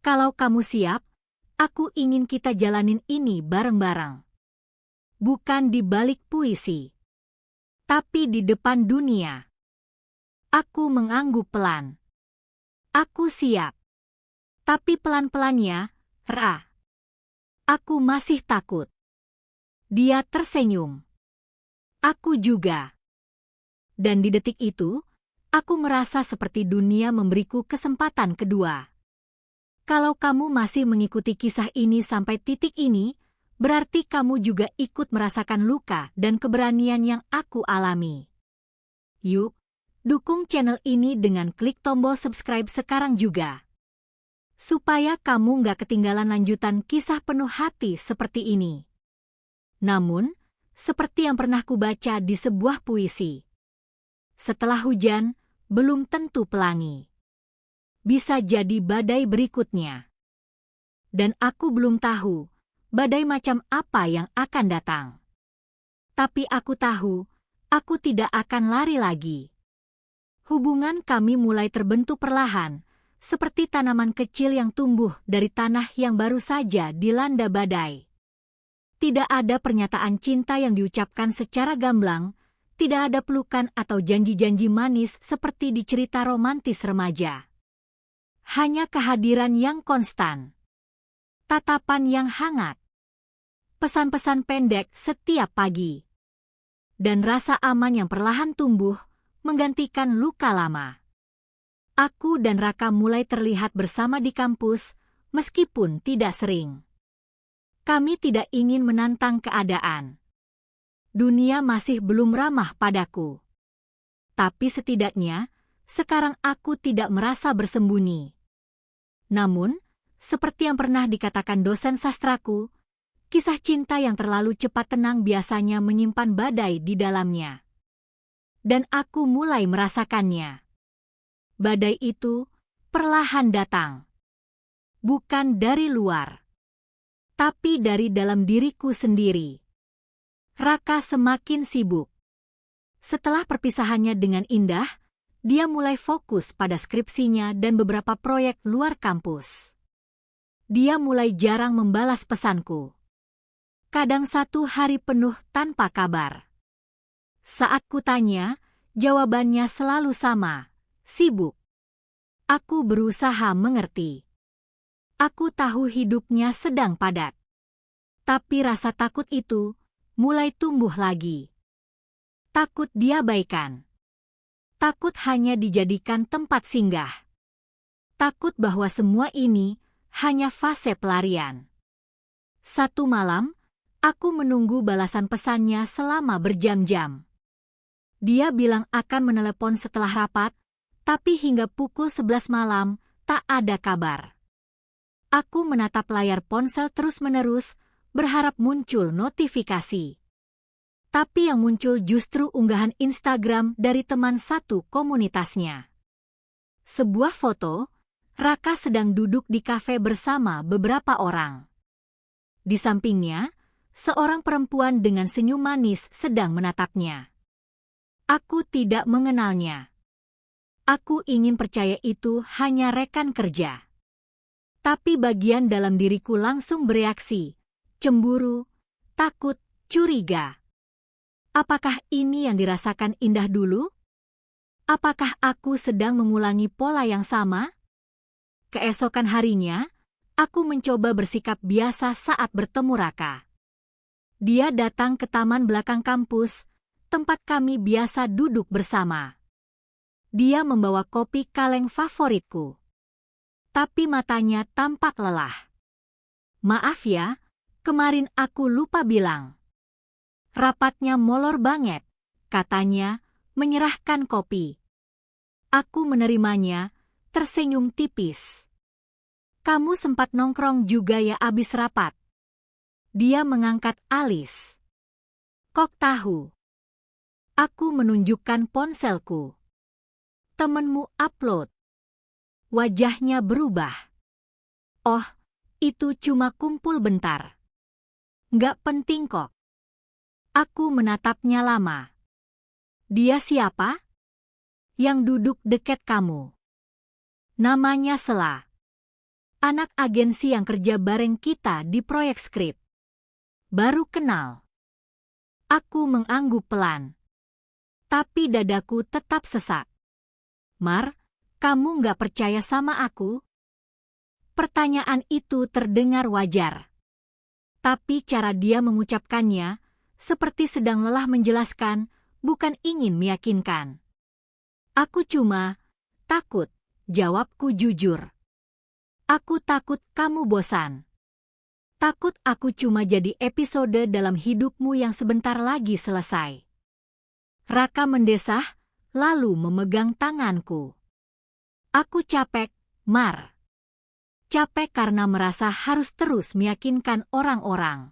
Kalau kamu siap, aku ingin kita jalanin ini bareng-bareng. Bukan di balik puisi, tapi di depan dunia." Aku mengangguk pelan. "Aku siap." Tapi pelan-pelannya, "Ra, aku masih takut." Dia tersenyum. Aku juga. Dan di detik itu, aku merasa seperti dunia memberiku kesempatan kedua. Kalau kamu masih mengikuti kisah ini sampai titik ini, berarti kamu juga ikut merasakan luka dan keberanian yang aku alami. Yuk, dukung channel ini dengan klik tombol subscribe sekarang juga. Supaya kamu nggak ketinggalan lanjutan kisah penuh hati seperti ini. Namun, seperti yang pernah kubaca di sebuah puisi, setelah hujan, belum tentu pelangi. Bisa jadi badai berikutnya. Dan aku belum tahu, badai macam apa yang akan datang. Tapi aku tahu, aku tidak akan lari lagi. Hubungan kami mulai terbentuk perlahan, seperti tanaman kecil yang tumbuh dari tanah yang baru saja dilanda badai. Tidak ada pernyataan cinta yang diucapkan secara gamblang, tidak ada pelukan atau janji-janji manis seperti di cerita romantis remaja. Hanya kehadiran yang konstan, tatapan yang hangat, pesan-pesan pendek setiap pagi, dan rasa aman yang perlahan tumbuh, menggantikan luka lama. Aku dan Raka mulai terlihat bersama di kampus, meskipun tidak sering. Kami tidak ingin menantang keadaan. Dunia masih belum ramah padaku. Tapi setidaknya, sekarang aku tidak merasa bersembunyi. Namun, seperti yang pernah dikatakan dosen sastraku, kisah cinta yang terlalu cepat tenang biasanya menyimpan badai di dalamnya. Dan aku mulai merasakannya. Badai itu perlahan datang. Bukan dari luar, tapi dari dalam diriku sendiri. Raka semakin sibuk. Setelah perpisahannya dengan Indah, dia mulai fokus pada skripsinya dan beberapa proyek luar kampus. Dia mulai jarang membalas pesanku. Kadang 1 hari penuh tanpa kabar. Saat kutanya, jawabannya selalu sama, sibuk. Aku berusaha mengerti. Aku tahu hidupnya sedang padat. Tapi rasa takut itu mulai tumbuh lagi. Takut diabaikan. Takut hanya dijadikan tempat singgah. Takut bahwa semua ini hanya fase pelarian. Satu malam, aku menunggu balasan pesannya selama berjam-jam. Dia bilang akan menelepon setelah rapat, tapi hingga pukul 11 malam tak ada kabar. Aku menatap layar ponsel terus-menerus, berharap muncul notifikasi. Tapi yang muncul justru unggahan Instagram dari teman satu komunitasnya. Sebuah foto, Raka sedang duduk di kafe bersama beberapa orang. Di sampingnya, seorang perempuan dengan senyum manis sedang menatapnya. Aku tidak mengenalnya. Aku ingin percaya itu hanya rekan kerja. Tapi bagian dalam diriku langsung bereaksi, cemburu, takut, curiga. Apakah ini yang dirasakan Indah dulu? Apakah aku sedang mengulangi pola yang sama? Keesokan harinya, aku mencoba bersikap biasa saat bertemu Raka. Dia datang ke taman belakang kampus, tempat kami biasa duduk bersama. Dia membawa kopi kaleng favoritku. Tapi matanya tampak lelah. Maaf ya, kemarin aku lupa bilang. Rapatnya molor banget, katanya, menyerahkan kopi. Aku menerimanya, tersenyum tipis. Kamu sempat nongkrong juga ya abis rapat? Dia mengangkat alis. Kok tahu? Aku menunjukkan ponselku. Temenmu upload. Wajahnya berubah. Oh, itu cuma kumpul bentar. Nggak penting kok. Aku menatapnya lama. Dia siapa? Yang duduk dekat kamu. Namanya Sela. Anak agensi yang kerja bareng kita di proyek skrip. Baru kenal. Aku mengangguk pelan. Tapi dadaku tetap sesak. Mar, kamu nggak percaya sama aku? Pertanyaan itu terdengar wajar. Tapi cara dia mengucapkannya, seperti sedang lelah menjelaskan, bukan ingin meyakinkan. Aku cuma takut, jawabku jujur. Aku takut kamu bosan. Takut aku cuma jadi episode dalam hidupmu yang sebentar lagi selesai. Raka mendesah, lalu memegang tanganku. Aku capek, Mar. Capek karena merasa harus terus meyakinkan orang-orang.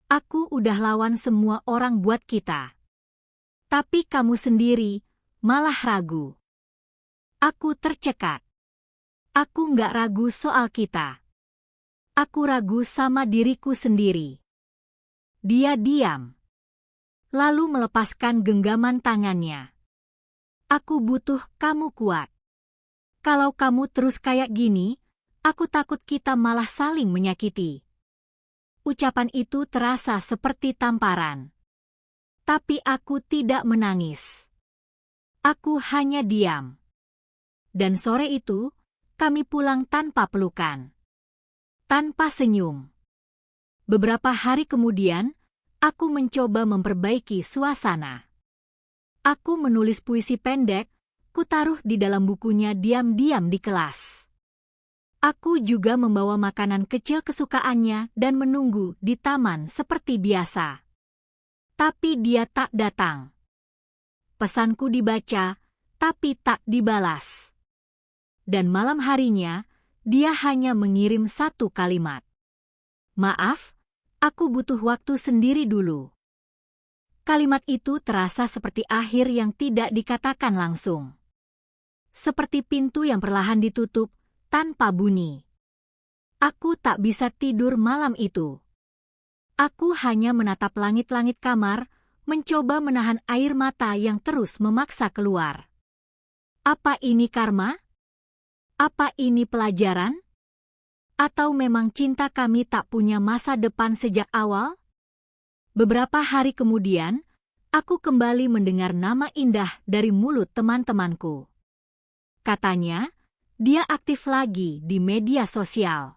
Aku udah lawan semua orang buat kita. Tapi kamu sendiri malah ragu. Aku tercekat. Aku nggak ragu soal kita. Aku ragu sama diriku sendiri. Dia diam. Lalu melepaskan genggaman tangannya. Aku butuh kamu kuat. Kalau kamu terus kayak gini, aku takut kita malah saling menyakiti. Ucapan itu terasa seperti tamparan. Tapi aku tidak menangis. Aku hanya diam. Dan sore itu, kami pulang tanpa pelukan. Tanpa senyum. Beberapa hari kemudian, aku mencoba memperbaiki suasana. Aku menulis puisi pendek, kutaruh di dalam bukunya diam-diam di kelas. Aku juga membawa makanan kecil kesukaannya dan menunggu di taman seperti biasa. Tapi dia tak datang. Pesanku dibaca, tapi tak dibalas. Dan malam harinya, dia hanya mengirim satu kalimat. Maaf, aku butuh waktu sendiri dulu. Kalimat itu terasa seperti akhir yang tidak dikatakan langsung. Seperti pintu yang perlahan ditutup, tanpa bunyi. Aku tak bisa tidur malam itu. Aku hanya menatap langit-langit kamar, mencoba menahan air mata yang terus memaksa keluar. Apa ini karma? Apa ini pelajaran? Atau memang cinta kami tak punya masa depan sejak awal? Beberapa hari kemudian, aku kembali mendengar nama Indah dari mulut teman-temanku. Katanya, dia aktif lagi di media sosial.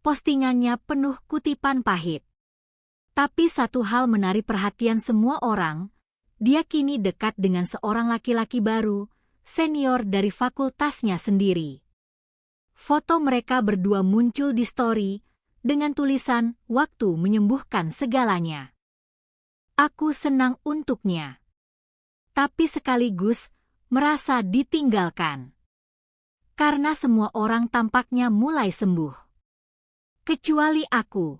postingannya penuh kutipan pahit. Tapi satu hal menarik perhatian semua orang, dia kini dekat dengan seorang laki-laki baru, senior dari fakultasnya sendiri. Foto mereka berdua muncul di story, dengan tulisan, "Waktu menyembuhkan segalanya." Aku senang untuknya. Tapi sekaligus merasa ditinggalkan. Karena semua orang tampaknya mulai sembuh. Kecuali aku.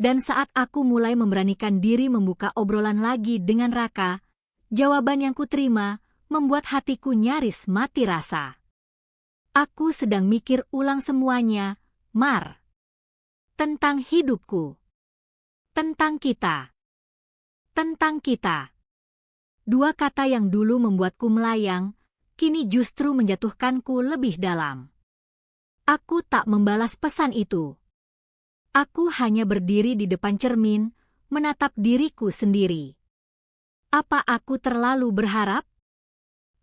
Dan saat aku mulai memberanikan diri membuka obrolan lagi dengan Raka, jawaban yang kuterima membuat hatiku nyaris mati rasa. Aku sedang mikir ulang semuanya, Mar. Tentang hidupku. Tentang kita. Tentang kita. Dua kata yang dulu membuatku melayang, kini justru menjatuhkanku lebih dalam. Aku tak membalas pesan itu. Aku hanya berdiri di depan cermin, menatap diriku sendiri. Apa aku terlalu berharap?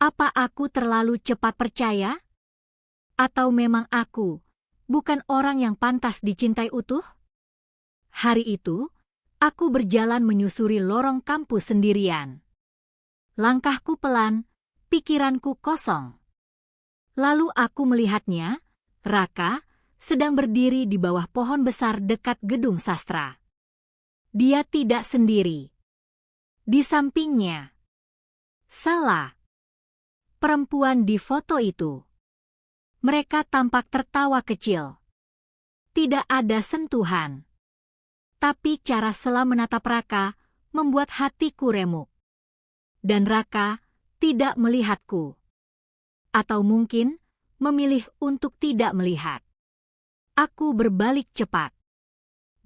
Apa aku terlalu cepat percaya? Atau memang aku bukan orang yang pantas dicintai utuh? Hari itu, aku berjalan menyusuri lorong kampus sendirian. Langkahku pelan, pikiranku kosong. Lalu aku melihatnya, Raka, sedang berdiri di bawah pohon besar dekat gedung sastra. Dia tidak sendiri. Di sampingnya, Sela, perempuan di foto itu. Mereka tampak tertawa kecil. Tidak ada sentuhan. Tapi cara Sela menatap Raka membuat hatiku remuk. Dan Raka tidak melihatku. Atau mungkin memilih untuk tidak melihat. Aku berbalik cepat.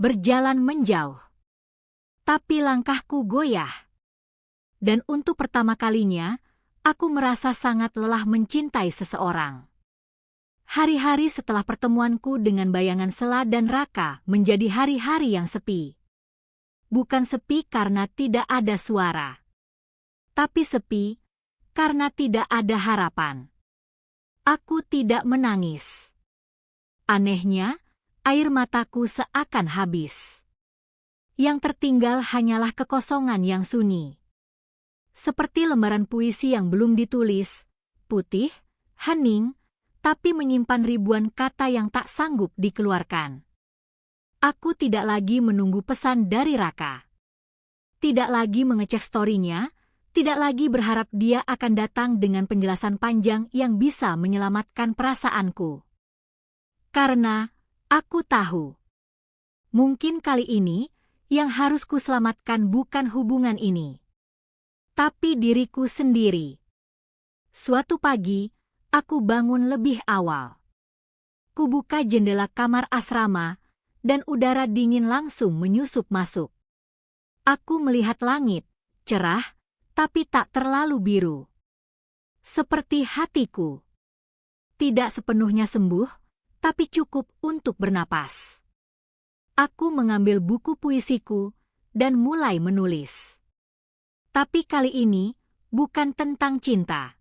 Berjalan menjauh. Tapi langkahku goyah. Dan untuk pertama kalinya, aku merasa sangat lelah mencintai seseorang. Hari-hari setelah pertemuanku dengan bayangan Sela dan Raka menjadi hari-hari yang sepi. Bukan sepi karena tidak ada suara. Tapi sepi karena tidak ada harapan. Aku tidak menangis. Anehnya, air mataku seakan habis. Yang tertinggal hanyalah kekosongan yang sunyi. Seperti lembaran puisi yang belum ditulis, putih, hening, tapi menyimpan ribuan kata yang tak sanggup dikeluarkan. Aku tidak lagi menunggu pesan dari Raka. Tidak lagi mengecek story-nya, tidak lagi berharap dia akan datang dengan penjelasan panjang yang bisa menyelamatkan perasaanku. Karena aku tahu, mungkin kali ini yang harus kuselamatkan bukan hubungan ini, tapi diriku sendiri. Suatu pagi, aku bangun lebih awal. Kubuka jendela kamar asrama, dan udara dingin langsung menyusup masuk. Aku melihat langit, cerah, tapi tak terlalu biru. Seperti hatiku. Tidak sepenuhnya sembuh, tapi cukup untuk bernapas. Aku mengambil buku puisiku dan mulai menulis. Tapi kali ini bukan tentang cinta.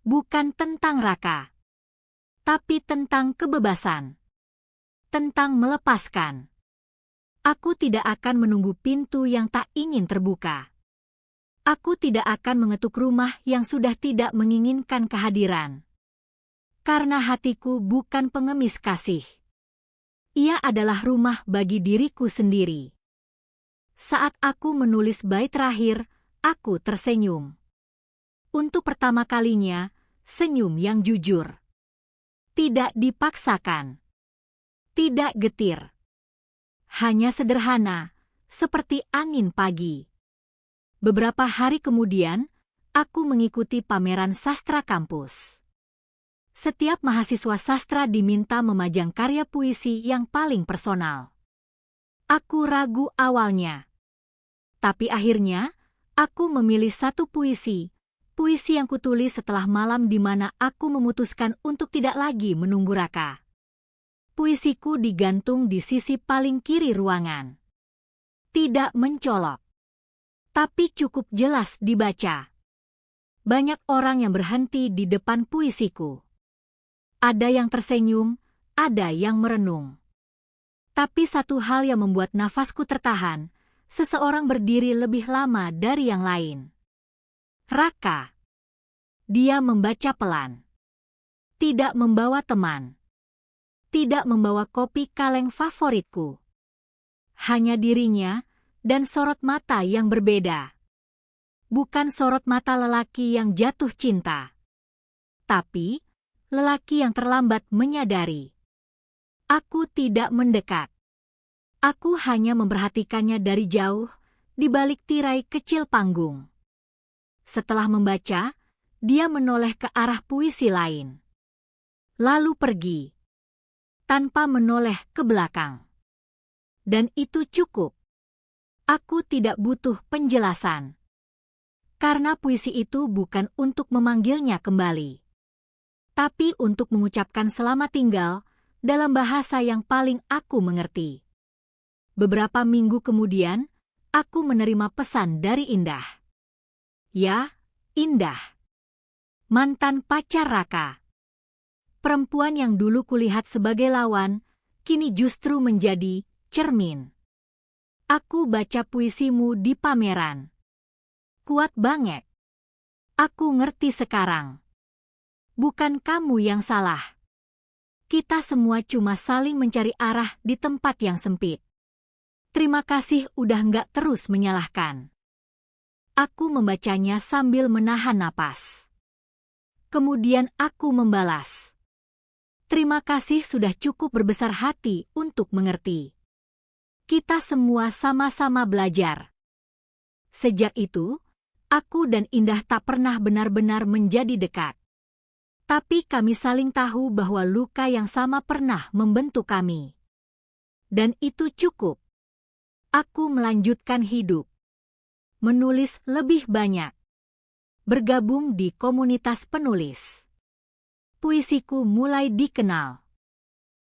Bukan tentang Raka. Tapi tentang kebebasan. Tentang melepaskan. Aku tidak akan menunggu pintu yang tak ingin terbuka. Aku tidak akan mengetuk rumah yang sudah tidak menginginkan kehadiran. Karena hatiku bukan pengemis kasih. Ia adalah rumah bagi diriku sendiri. Saat aku menulis bait terakhir, aku tersenyum. Untuk pertama kalinya, senyum yang jujur. Tidak dipaksakan. Tidak getir. Hanya sederhana, seperti angin pagi. Beberapa hari kemudian, aku mengikuti pameran sastra kampus. Setiap mahasiswa sastra diminta memajang karya puisi yang paling personal. Aku ragu awalnya. Tapi akhirnya, aku memilih satu puisi yang kutulis setelah malam di mana aku memutuskan untuk tidak lagi menunggu Raka. Puisiku digantung di sisi paling kiri ruangan. Tidak mencolok. Tapi cukup jelas dibaca. Banyak orang yang berhenti di depan puisiku. Ada yang tersenyum, ada yang merenung. Tapi satu hal yang membuat nafasku tertahan, seseorang berdiri lebih lama dari yang lain. Raka. Dia membaca pelan. Tidak membawa teman. Tidak membawa kopi kaleng favoritku. Hanya dirinya dan sorot mata yang berbeda. Bukan sorot mata lelaki yang jatuh cinta. Tapi lelaki yang terlambat menyadari. Aku tidak mendekat. Aku hanya memperhatikannya dari jauh, di balik tirai kecil panggung. Setelah membaca, dia menoleh ke arah puisi lain. Lalu pergi. Tanpa menoleh ke belakang. Dan itu cukup. Aku tidak butuh penjelasan. Karena puisi itu bukan untuk memanggilnya kembali. Tapi untuk mengucapkan selamat tinggal, dalam bahasa yang paling aku mengerti. Beberapa minggu kemudian, aku menerima pesan dari Indah. Ya, Indah. Mantan pacar Raka. Perempuan yang dulu kulihat sebagai lawan, kini justru menjadi cermin. Aku baca puisimu di pameran. Kuat banget. Aku ngerti sekarang. Bukan kamu yang salah. Kita semua cuma saling mencari arah di tempat yang sempit. Terima kasih udah nggak terus menyalahkan. Aku membacanya sambil menahan napas. Kemudian aku membalas. Terima kasih sudah cukup berbesar hati untuk mengerti. Kita semua sama-sama belajar. Sejak itu, aku dan Indah tak pernah benar-benar menjadi dekat. Tapi kami saling tahu bahwa luka yang sama pernah membentuk kami. Dan itu cukup. Aku melanjutkan hidup. Menulis lebih banyak. Bergabung di komunitas penulis. Puisiku mulai dikenal.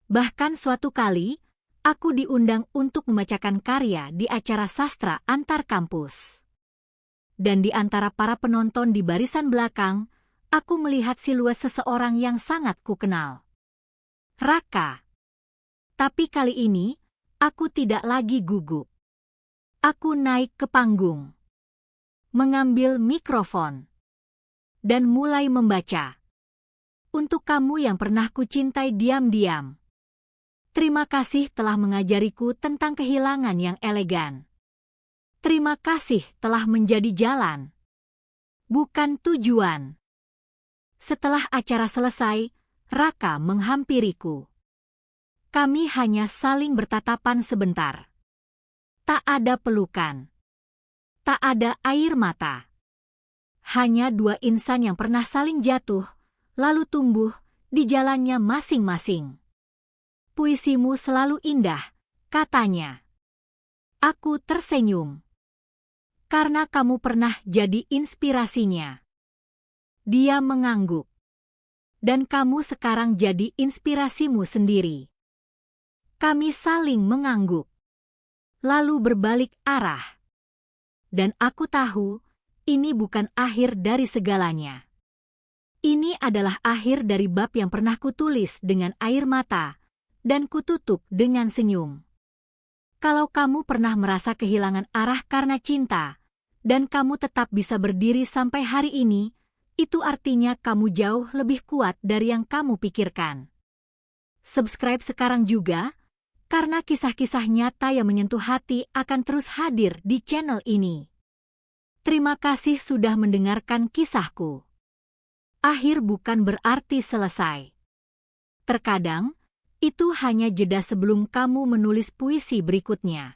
Bahkan suatu kali, aku diundang untuk membacakan karya di acara sastra antar kampus. Dan di antara para penonton di barisan belakang, aku melihat siluet seseorang yang sangat kukenal. Raka. Tapi kali ini, aku tidak lagi gugup. Aku naik ke panggung. Mengambil mikrofon. Dan mulai membaca. Untuk kamu yang pernah kucintai diam-diam. Terima kasih telah mengajariku tentang kehilangan yang elegan. Terima kasih telah menjadi jalan. Bukan tujuan. Setelah acara selesai, Raka menghampiriku. Kami hanya saling bertatapan sebentar. Tak ada pelukan. Tak ada air mata. Hanya dua insan yang pernah saling jatuh, lalu tumbuh di jalannya masing-masing. Puisimu selalu indah, katanya. Aku tersenyum. Karena kamu pernah jadi inspirasinya. Dia mengangguk. Dan kamu sekarang jadi inspirasimu sendiri. Kami saling mengangguk. Lalu berbalik arah. Dan aku tahu, ini bukan akhir dari segalanya. Ini adalah akhir dari bab yang pernah kutulis dengan air mata, dan kututup dengan senyum. Kalau kamu pernah merasa kehilangan arah karena cinta, dan kamu tetap bisa berdiri sampai hari ini, itu artinya kamu jauh lebih kuat dari yang kamu pikirkan. Subscribe sekarang juga, karena kisah-kisah nyata yang menyentuh hati akan terus hadir di channel ini. Terima kasih sudah mendengarkan kisahku. Akhir bukan berarti selesai. Terkadang, itu hanya jeda sebelum kamu menulis puisi berikutnya.